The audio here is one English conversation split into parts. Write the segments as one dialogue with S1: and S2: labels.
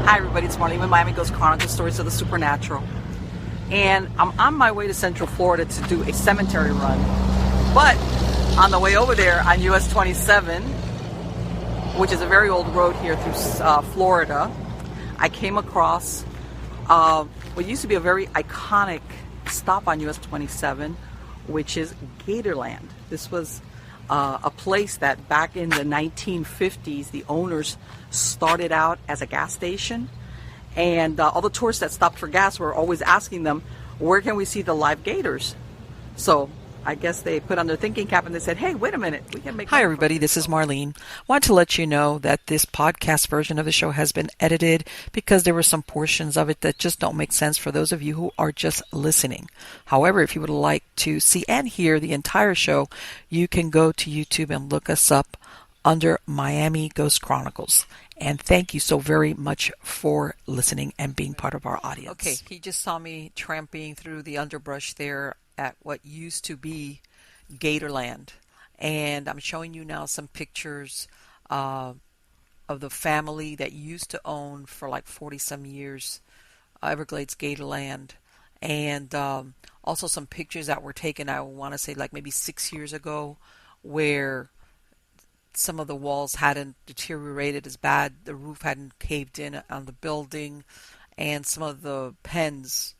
S1: Hi everybody, it's Marlene with Miami Ghost Chronicles, Stories of the Supernatural. And I'm on my way to Central Florida to do a cemetery run. But on the way over there on US 27, which is a very old road here through Florida, I came across what used to be a very iconic stop on US 27, which is Gator Land. This was a place that back in the 1950s, the owners started out as a gas station, and all the tourists that stopped for gas were always asking them, where can we see the live gators? So I guess they put on their thinking cap and they said, hey, wait a minute, we can make...
S2: Hi everybody, this is Marlene. Want to let you know that this podcast version of the show has been edited because there were some portions of it that just don't make sense for those of you who are just listening. However, if you would like to see and hear the entire show, you can go to YouTube and look us up under Miami Ghost Chronicles. And thank you so very much for listening and being part of our audience. Okay, he just saw me tramping through the underbrush there at what used to be Gator Land. And I'm showing you now some pictures of the family that used to own for like 40 some years Everglades Gator Land. And also some pictures that were taken, I want to say like maybe 6 years ago, where some of the walls hadn't deteriorated as bad, the roof hadn't caved in on the building, and some of the pens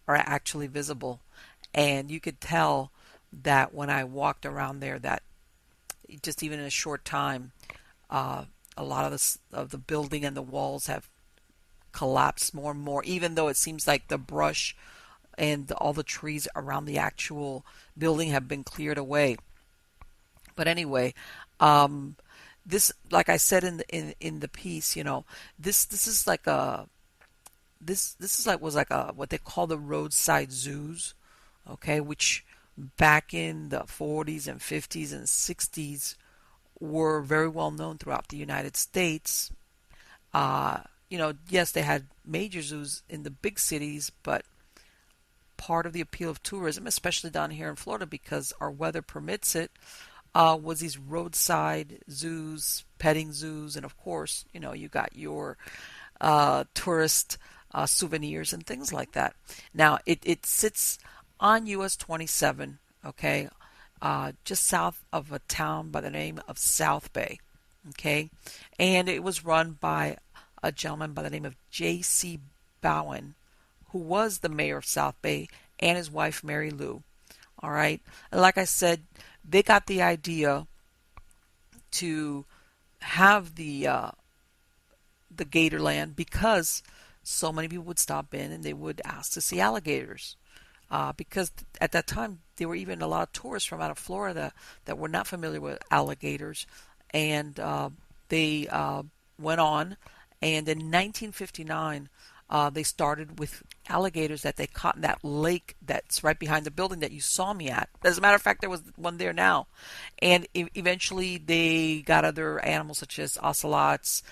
S2: are actually visible. And you could tell that when I walked around there that just even in a short time, a lot of the building and the walls have collapsed more and more, even though it seems like the brush and all the trees around the actual building have been cleared away. But anyway, this, like I said in the piece, you know, this is like a what they call the roadside zoos. Okay, which back in the 40s and 50s and 60s were very well known throughout the United States. You know, yes, they had major zoos in the big cities, but part of the appeal of tourism, especially down here in Florida, because our weather permits it, was these roadside zoos, petting zoos, and of course, you know, you got your tourist souvenirs and things like that. Now, it sits on US 27, okay, just south of a town by the name of South Bay, okay, and it was run by a gentleman by the name of J.C. Bowen, who was the mayor of South Bay, and his wife Mary Lou. All right, and like I said, they got the idea to have the Gator Land because so many people would stop in and they would ask to see alligators. Because at that time there were even a lot of tourists from out of Florida that were not familiar with alligators, and they went on, and in 1959 they started with alligators that they caught in that lake that's right behind the building that you saw me at. As a matter of fact, there was one there now, and eventually they got other animals such as ocelots,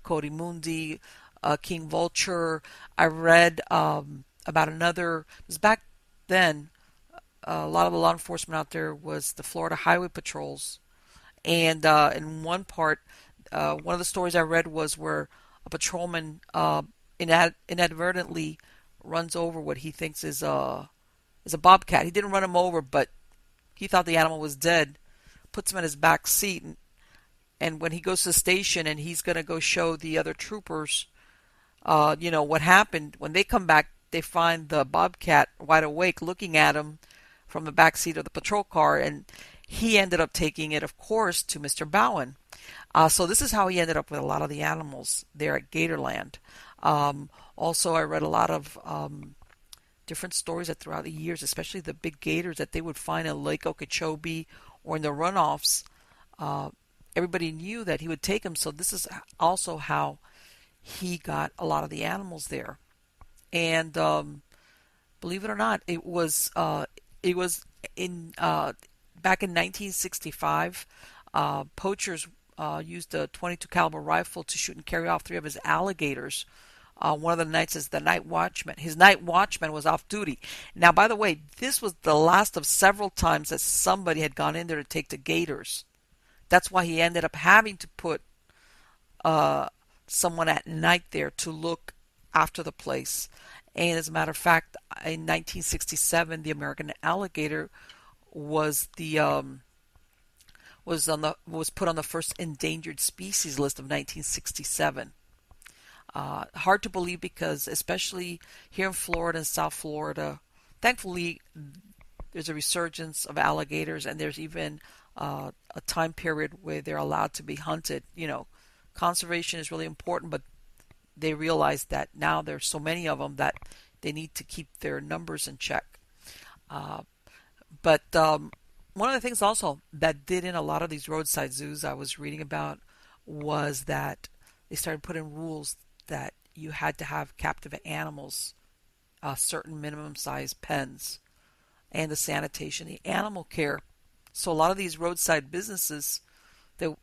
S2: coatimundi, king vulture. I read about another, it was back then, a lot of the law enforcement out there was the Florida Highway Patrols. And in one part, one of the stories I read was where a patrolman inadvertently runs over what he thinks is a bobcat. He didn't run him over, but he thought the animal was dead, puts him in his back seat, and when he goes to the station and he's going to go show the other troopers, you know, what happened, when they come back, they find the bobcat wide awake looking at him from the back seat of the patrol car, and he ended up taking it, of course, to Mr. Bowen. So this is how he ended up with a lot of the animals there at Gator Land. Also, I read a lot of different stories that throughout the years, especially the big gators that they would find in Lake Okeechobee or in the runoffs, everybody knew that he would take them. So this is also how he got a lot of the animals there. And believe it or not, it was in back in 1965. Poachers used a .22 caliber rifle to shoot and carry off 3 of his alligators. One of the nights as the night watchman. His night watchman was off duty. Now, by the way, this was the last of several times that somebody had gone in there to take the gators. That's why he ended up having to put someone at night there to look after the place. And as a matter of fact, in 1967, the American alligator was was put on the first endangered species list of 1967. Hard to believe because, especially here in Florida and South Florida, thankfully there's a resurgence of alligators, and there's even a time period where they're allowed to be hunted. Conservation is really important, but they realize that now there's so many of them that they need to keep their numbers in check. But one of the things also that did in a lot of these roadside zoos I was reading about was that they started putting rules that you had to have captive animals, certain minimum size pens, and the sanitation, the animal care. So a lot of these roadside businesses, the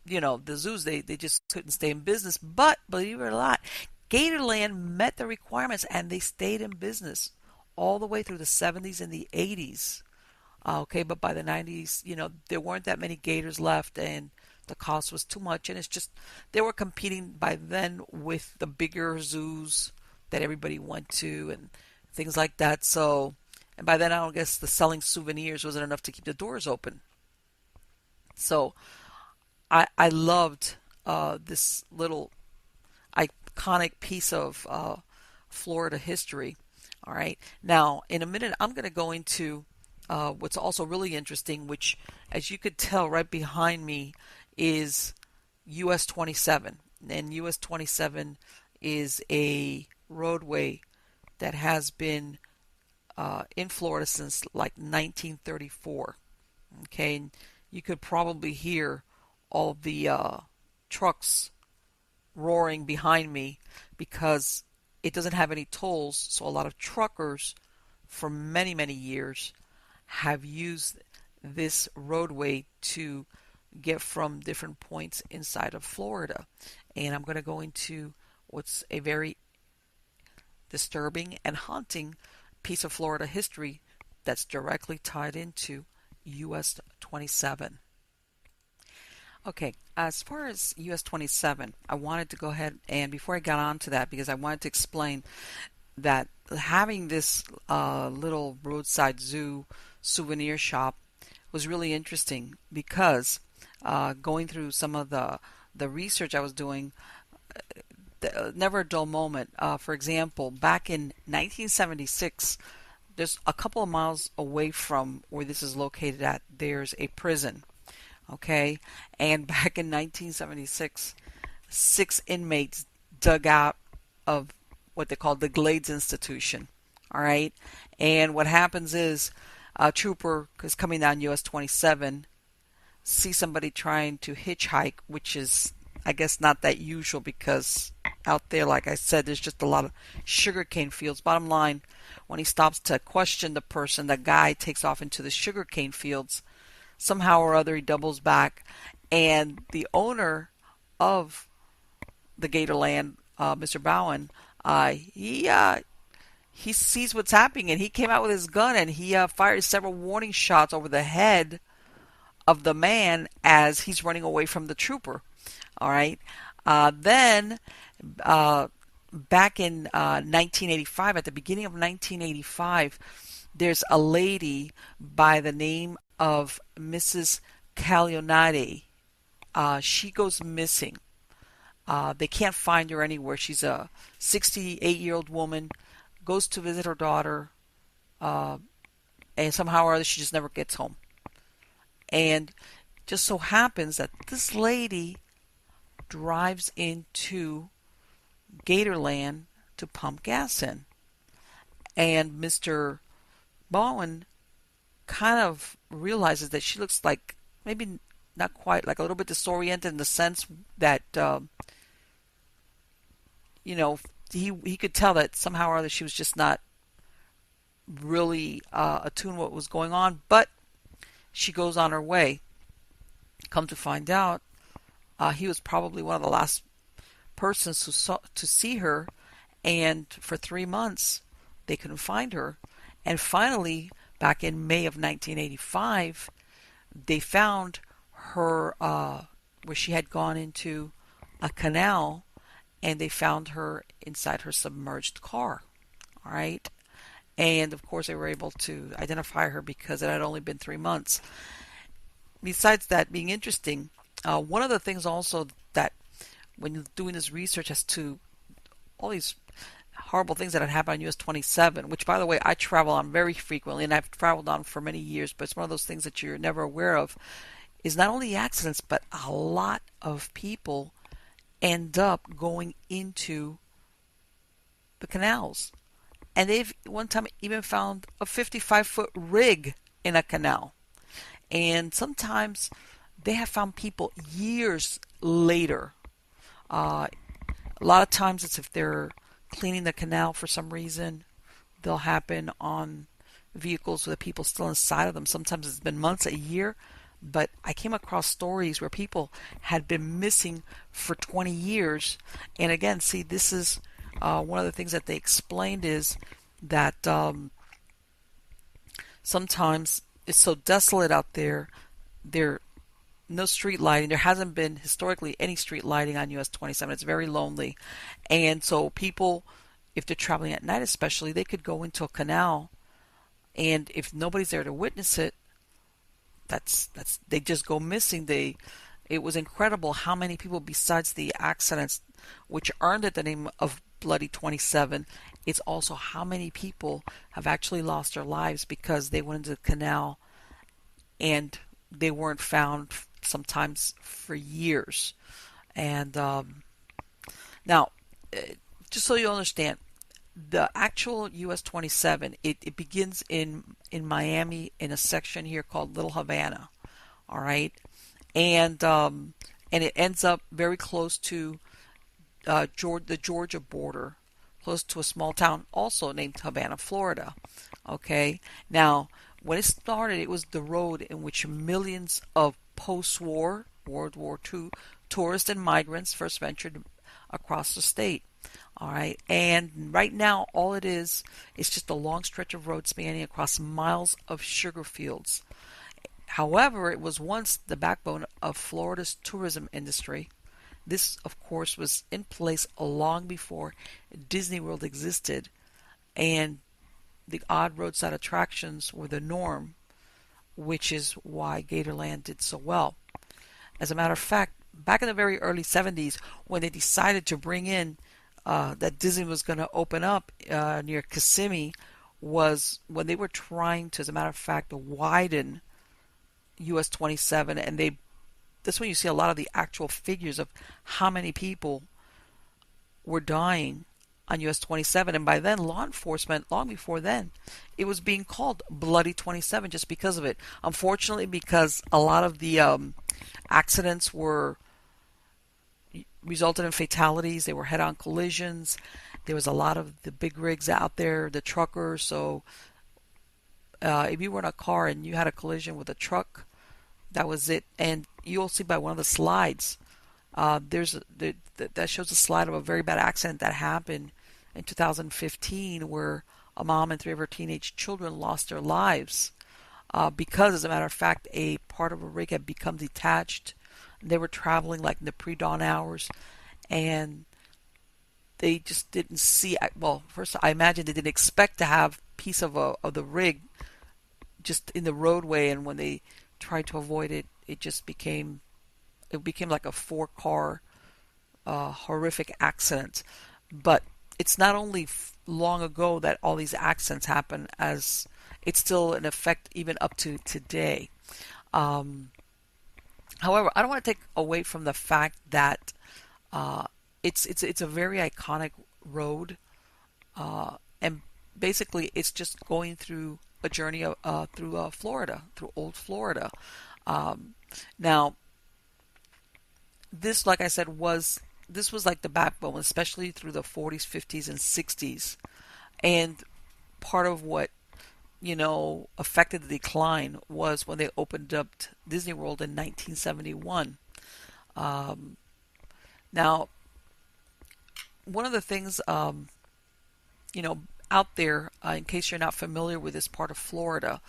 S2: zoos, they just couldn't stay in business. But believe it or not, GatorLand met the requirements and they stayed in business all the way through the 70s and the 80s. But by the 90s, there weren't that many gators left, and the cost was too much, and it's just they were competing by then with the bigger zoos that everybody went to and things like that. So, and by then I guess the selling souvenirs wasn't enough to keep the doors open. So I loved this little iconic piece of Florida history. All right, now in a minute I'm going to go into what's also really interesting, which, as you could tell right behind me, is US 27. And US 27 is a roadway that has been in Florida since like 1934. Okay, and you could probably hear all the trucks roaring behind me because it doesn't have any tolls, so a lot of truckers for many, many years have used this roadway to get from different points inside of Florida. And I'm going to go into what's a very disturbing and haunting piece of Florida history that's directly tied into US 27. Okay, as far as US 27, I wanted to go ahead and before I got on to that, because I wanted to explain that having this little roadside zoo souvenir shop was really interesting because going through some of the research I was doing, never a dull moment. For example, back in 1976, there's a couple of miles away from where this is located at, there's a prison. Okay, and back in 1976, 6 inmates dug out of what they called the Glades Institution. All right, and what happens is a trooper is coming down US 27, sees somebody trying to hitchhike, which is, I guess, not that usual because out there, like I said, there's just a lot of sugarcane fields. Bottom line, when he stops to question the person, the guy takes off into the sugarcane fields. Somehow or other, he doubles back, and the owner of the Gator Land, Mr. Bowen, he sees what's happening, and he came out with his gun, and he fired several warning shots over the head of the man as he's running away from the trooper. All right. Then, back in 1985, at the beginning of 1985, there's a lady by the name of Mrs. Caglionati. She goes missing. They can't find her anywhere. She's a 68-year-old woman, goes to visit her daughter, and somehow or other she just never gets home. And just so happens that this lady drives into Gator Land to pump gas in. And Mr. Bowen kind of realizes that she looks like, maybe not quite, like a little bit disoriented in the sense that, he could tell that somehow or other she was just not really attuned to what was going on, but she goes on her way. Come to find out, he was probably one of the last persons to see her, and for 3 months they couldn't find her. And finally, back in May of 1985, they found her where she had gone into a canal, and they found her inside her submerged car. All right. And of course, they were able to identify her because it had only been 3 months. Besides that being interesting, one of the things also that when you're doing this research as to all these horrible things that had happened on US 27, which by the way I travel on very frequently and I've traveled on for many years, but it's one of those things that you're never aware of, is not only accidents, but a lot of people end up going into the canals. And they've one time even found a 55-foot rig in a canal. And sometimes they have found people years later. A lot of times it's if they're cleaning the canal for some reason. They'll happen on vehicles with the people still inside of them. Sometimes it's been months, a year. But I came across stories where people had been missing for 20 years. And again, see, this is one of the things that they explained is that sometimes it's so desolate out there. There no street lighting. There hasn't been historically any street lighting on US 27. It's very lonely. And so people, if they're traveling at night especially, they could go into a canal, and if nobody's there to witness it, that's they just go missing. It was incredible how many people, besides the accidents which earned it the name of Bloody 27, it's also how many people have actually lost their lives because they went into the canal and they weren't found sometimes for years. And now, just so you understand, the actual US 27, it begins in Miami in a section here called Little Havana. All right. And it ends up very close to the Georgia border, close to a small town also named Havana, Florida. Okay. Now, when it started, it was the road in which millions of post-war, World War II, tourists and migrants first ventured across the state. All right. And right now, all it is just a long stretch of road spanning across miles of sugar fields. However, it was once the backbone of Florida's tourism industry. This, of course, was in place long before Disney World existed, and the odd roadside attractions were the norm, which is why Gator Land did so well. As a matter of fact, back in the very early 70s, when they decided to bring in that Disney was going to open up near Kissimmee, was when they were trying to, as a matter of fact, widen US 27, and that's when you see a lot of the actual figures of how many people were dying on US 27. And by then, law enforcement, long before then, it was being called Bloody 27 just because of it. Unfortunately, because a lot of the accidents resulted in fatalities. They were head-on collisions. There was a lot of the big rigs out there, the truckers. So if you were in a car and you had a collision with a truck, that was it. And you'll see by one of the slides, that shows a slide of a very bad accident that happened in 2015 where a mom and 3 of her teenage children lost their lives because, as a matter of fact, a part of a rig had become detached. They were traveling like in the pre-dawn hours, and they just didn't see. Well, first, I imagine they didn't expect to have a piece of the rig just in the roadway, and when they tried to avoid it, it became like a 4-car horrific accident. But it's not only long ago that all these accidents happen, as it's still in effect even up to today. However, I don't want to take away from the fact that it's a very iconic road, and basically it's just going through a journey through Florida, through old Florida. Now, this, like I said, was like the backbone, especially through the 40s, 50s, and 60s, and part of what affected the decline was when they opened up Disney World in 1971. Now, one of the things, out there, in case you're not familiar with this part of Florida,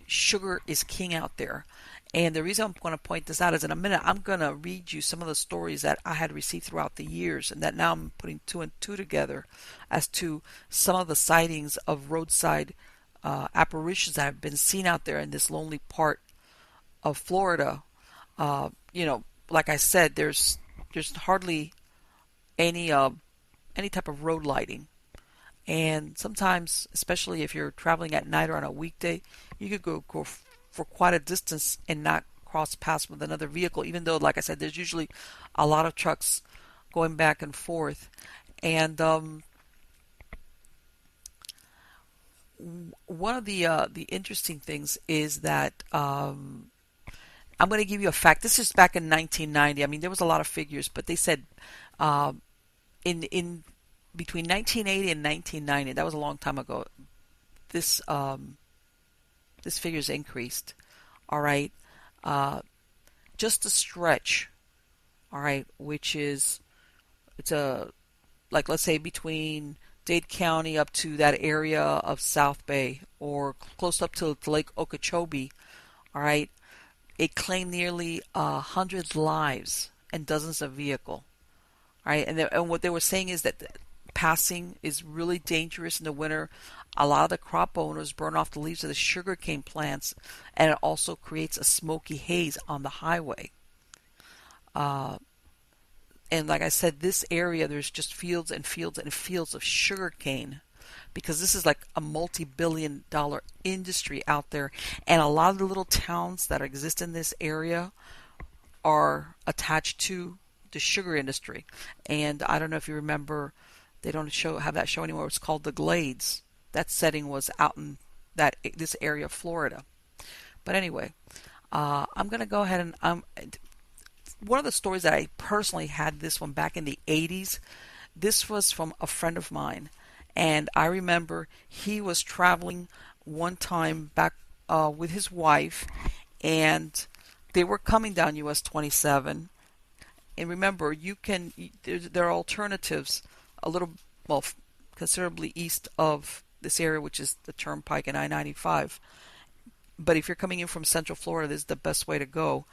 S2: sugar is king out there. And the reason I'm going to point this out is in a minute I'm going to read you some of the stories that I had received throughout the years, and that now I'm putting two and two together as to some of the sightings of roadside apparitions that have been seen out there in this lonely part of Florida. Like I said, there's hardly any type of road lighting, and sometimes, especially if you're traveling at night or on a weekday, you could go for quite a distance and not cross paths with another vehicle, even though, like I said, there's usually a lot of trucks going back and forth. And one of the interesting things is that I'm going to give you a fact. This is back in 1990. I mean, there was a lot of figures, but they said in between 1980 and 1990, that was a long time ago, this this figure's increased. All right, just a stretch. All right, which is it's a like, let's say between Dade County up to that area of South Bay, or close up to Lake Okeechobee. All right, it claimed nearly 100 lives and dozens of vehicles. Right, and what they were saying is that passing is really dangerous in the winter. A lot of the crop owners burn off the leaves of the sugarcane plants, and it also creates a smoky haze on the highway. And like I said, this area, there's just fields and fields and fields of sugarcane, because this is like a multi-billion-dollar industry out there, and a lot of the little towns that exist in this area are attached to the sugar industry. And I don't know if you remember, they don't have that show anymore. It's called The Glades. That setting was out in this area of Florida. But anyway, I'm going to go ahead and one of the stories that I personally had, this one back in the 80s. This was from a friend of mine, and I remember he was traveling one time back with his wife, and they were coming down US 27. And remember, there are alternatives a little, well, considerably east of this area, which is the Turnpike and I-95. But if you're coming in from Central Florida, this is the best way to go.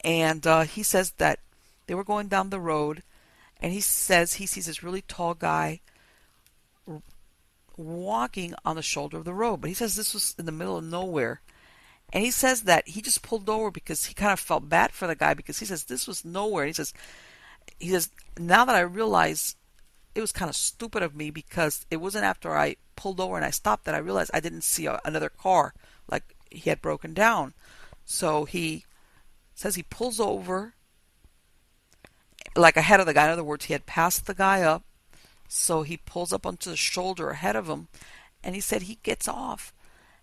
S2: And he says that they were going down the road, and he says he sees this really tall guy walking on the shoulder of the road. But he says this was in the middle of nowhere. And he says that he just pulled over because he kind of felt bad for the guy, because he says this was nowhere. He says, now that I realize it was kind of stupid of me, because it wasn't after I pulled over and I stopped that I realized I didn't see another car, like he had broken down. So he says he pulls over like ahead of the guy. In other words, he had passed the guy up, so he pulls up onto the shoulder ahead of him, and he said he gets off.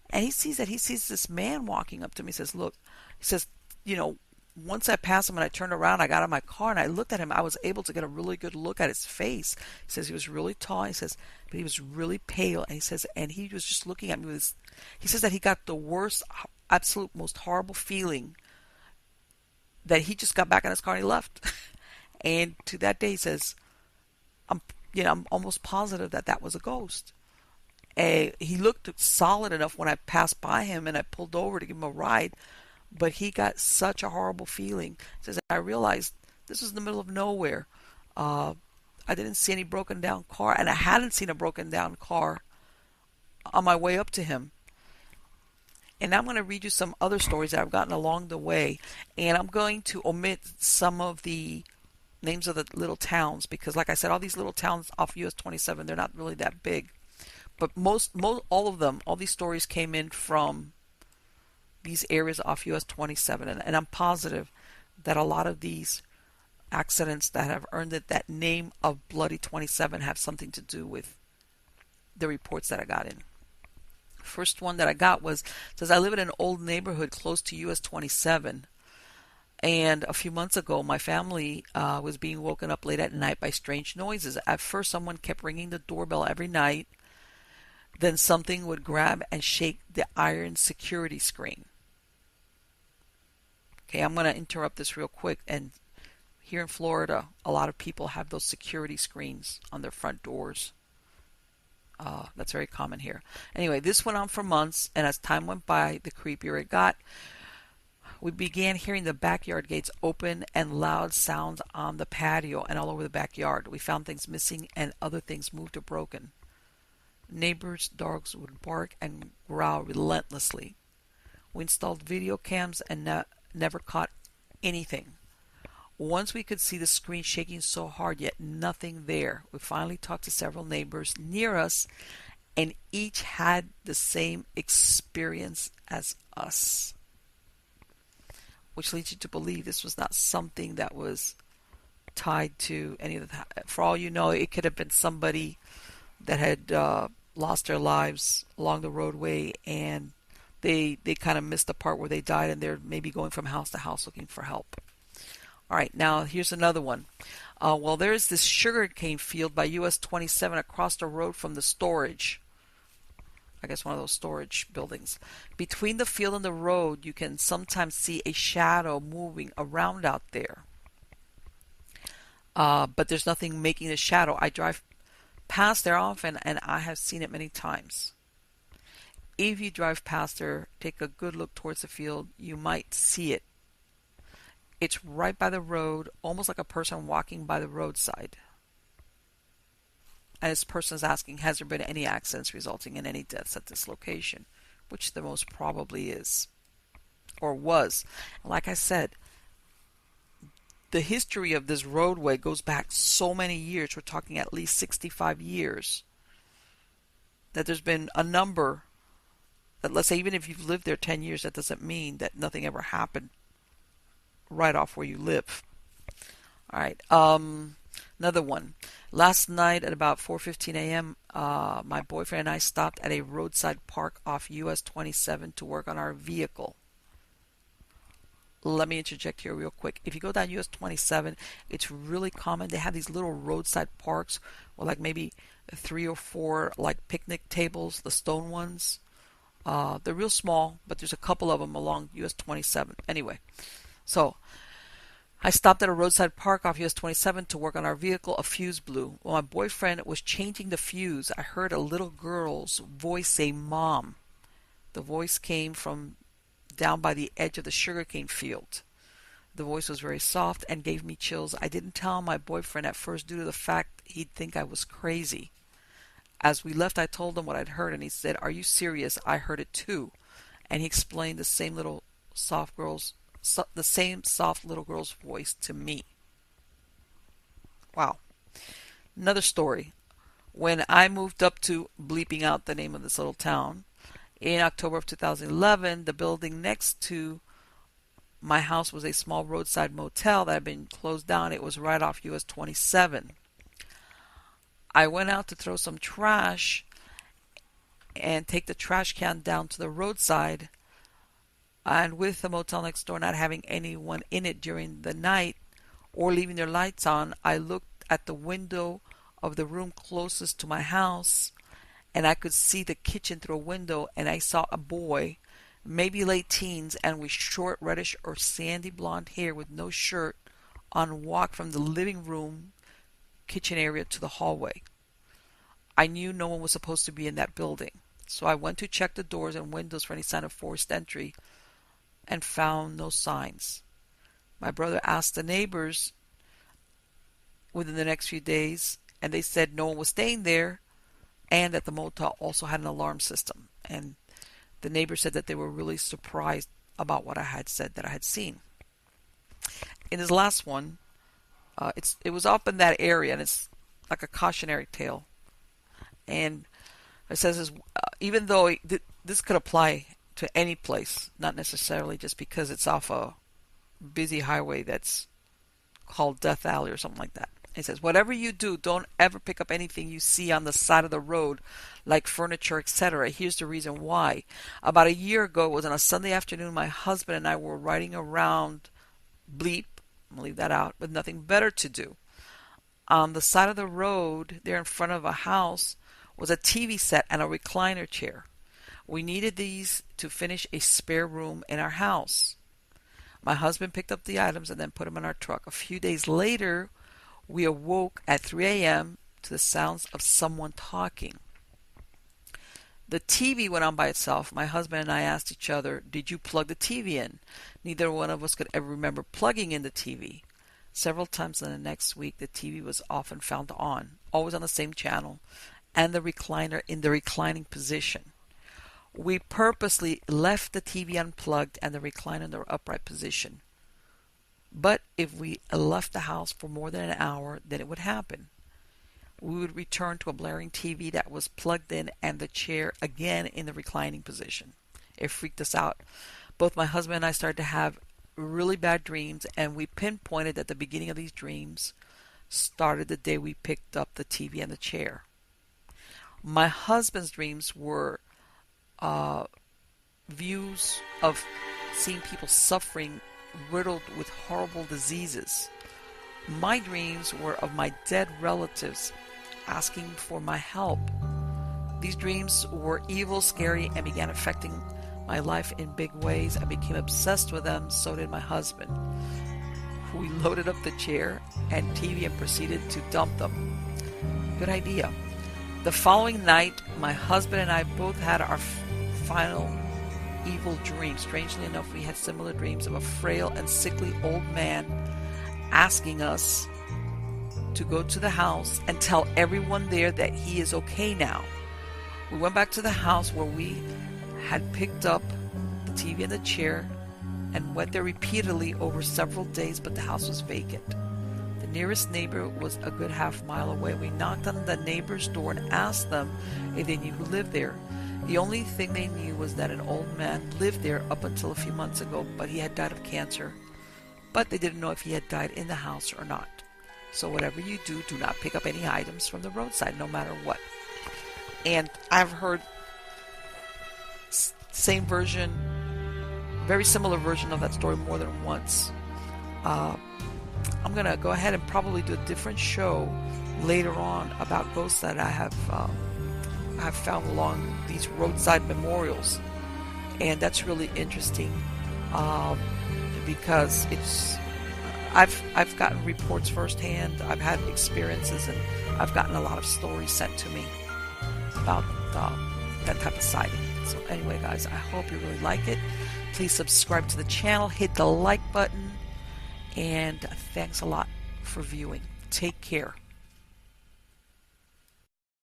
S2: And he sees this man walking up to me. He says, look, he says, once I passed him and I turned around, I got out of my car and I looked at him, I was able to get a really good look at his face. He says he was really tall. He says, but he was really pale. And he says, and he was just looking at me with he says that he got the worst, absolute, most horrible feeling that he just got back in his car and he left. And to that day, he says, I'm almost positive that was a ghost. He looked solid enough when I passed by him and I pulled over to give him a ride, but he got such a horrible feeling. He says, I realized this was in the middle of nowhere. I didn't see any broken down car, and I hadn't seen a broken down car on my way up to him. And I'm going to read you some other stories that I've gotten along the way, and I'm going to omit some of the names of the little towns, because like I said, all these little towns off US 27, they're not really that big. But all of them, all these stories came in from these areas off US 27. And I'm positive that a lot of these accidents that have earned it that name of Bloody 27 have something to do with the reports that I got in. First one that I got says, I live in an old neighborhood close to US 27. And a few months ago, my family was being woken up late at night by strange noises. At first, someone kept ringing the doorbell every night. Then something would grab and shake the iron security screen. Okay, I'm going to interrupt this real quick. And here in Florida, a lot of people have those security screens on their front doors. That's very common here. Anyway, this went on for months, and as time went by, the creepier it got. we began hearing the backyard gates open and loud sounds on the patio and all over the backyard. We found things missing and other things moved or broken. Neighbors' dogs would bark and growl relentlessly. We installed video cams and never caught anything. Once we could see the screen shaking so hard, yet nothing there. We finally talked to several neighbors near us, and each had the same experience as us. Which leads you to believe this was not something that was tied to any of the... For all you know, it could have been somebody that had lost their lives along the roadway, and they kind of missed the part where they died, and they're maybe going from house to house looking for help. All right, now here's another one. Well, there's this sugarcane field by US 27 across the road from the storage. I guess one of those storage buildings. Between the field and the road, you can sometimes see a shadow moving around out there. But there's nothing making the shadow. I drive past there often, and I have seen it many times. If you drive past there, take a good look towards the field, you might see it. It's right by the road, almost like a person walking by the roadside. And this person is asking, has there been any accidents resulting in any deaths at this location? Which there most probably is. Or was. Like I said, the history of this roadway goes back so many years. We're talking at least 65 years. That there's been a number, that let's say even if you've lived there 10 years, that doesn't mean that nothing ever happened right off where you live. All right. Another one. Last night at about 4:15 a.m., my boyfriend and I stopped at a roadside park off US 27 to work on our vehicle. Let me interject here real quick. If you go down US 27, it's really common. They have these little roadside parks with like maybe 3 or 4 like picnic tables, the stone ones. They're real small, but there's a couple of them along US 27. Anyway, so I stopped at a roadside park off US 27 to work on our vehicle. A fuse blew. While my boyfriend was changing the fuse, I heard a little girl's voice say, "Mom." The voice came from down by the edge of the sugarcane field. The voice was very soft and gave me chills. I didn't tell my boyfriend at first due to the fact he'd think I was crazy. As we left, I told him what I'd heard, and he said, "Are you serious? I heard it too." And he explained the same soft little girl's voice to me. Wow. Another story. When I moved up to, bleeping out the name of this little town, in October of 2011, the building next to my house was a small roadside motel that had been closed down. It was right off US 27. I went out to throw some trash and take the trash can down to the roadside. And with the motel next door not having anyone in it during the night or leaving their lights on, I looked at the window of the room closest to my house, and I could see the kitchen through a window, and I saw a boy, maybe late teens, and with short reddish or sandy blonde hair with no shirt on, walk from the living room kitchen area to the hallway. I knew no one was supposed to be in that building, so I went to check the doors and windows for any sign of forced entry and found no signs. My brother asked the neighbors within the next few days, and they said no one was staying there and that the motel also had an alarm system. And the neighbors said that they were really surprised about what I had said that I had seen. In this last one, it was up in that area, and it's like a cautionary tale. And it says, even though this could apply to any place, not necessarily just because it's off a busy highway that's called Death Alley or something like that. It says, whatever you do, don't ever pick up anything you see on the side of the road, like furniture, etc. Here's the reason why. About a year ago, it was on a Sunday afternoon, my husband and I were riding around, bleep, I'm going to leave that out, with nothing better to do. On the side of the road, there in front of a house, was a TV set and a recliner chair. We needed these to finish a spare room in our house. My husband picked up the items and then put them in our truck. A few days later, we awoke at 3 a.m. to the sounds of someone talking. The TV went on by itself. My husband and I asked each other, did you plug the TV in? Neither one of us could ever remember plugging in the TV. Several times in the next week, the TV was often found on, always on the same channel, and the recliner in the reclining position. We purposely left the TV unplugged and the recliner in the upright position. But if we left the house for more than an hour, then it would happen. We would return to a blaring TV that was plugged in and the chair again in the reclining position. It freaked us out. Both my husband and I started to have really bad dreams, and we pinpointed that the beginning of these dreams started the day we picked up the TV and the chair. My husband's dreams were views of seeing people suffering, riddled with horrible diseases. My dreams were of my dead relatives asking for my help. These dreams were evil, scary, and began affecting my life in big ways. I became obsessed with them, so did my husband. We loaded up the chair and TV and proceeded to dump them. Good idea. The following night, my husband and I both had our final evil dream. Strangely enough, we had similar dreams of a frail and sickly old man asking us to go to the house and tell everyone there that he is okay now. We went back to the house where we had picked up the TV and the chair and went there repeatedly over several days, but the house was vacant. The nearest neighbor was a good half-mile away. We knocked on the neighbor's door and asked them if they knew who lived there. The only thing they knew was that an old man lived there up until a few months ago, but he had died of cancer. But they didn't know if he had died in the house or not. So whatever you do, do not pick up any items from the roadside, no matter what. And I've heard same version, very similar version of that story more than once. I'm going to go ahead and probably do a different show later on about ghosts that I have found along these roadside memorials. And that's really interesting because I've gotten reports firsthand. I've had experiences, and I've gotten a lot of stories sent to me about that type of sighting. So anyway, guys, I hope you really like it. Please subscribe to the channel, hit the like button, and thanks a lot for viewing. Take care.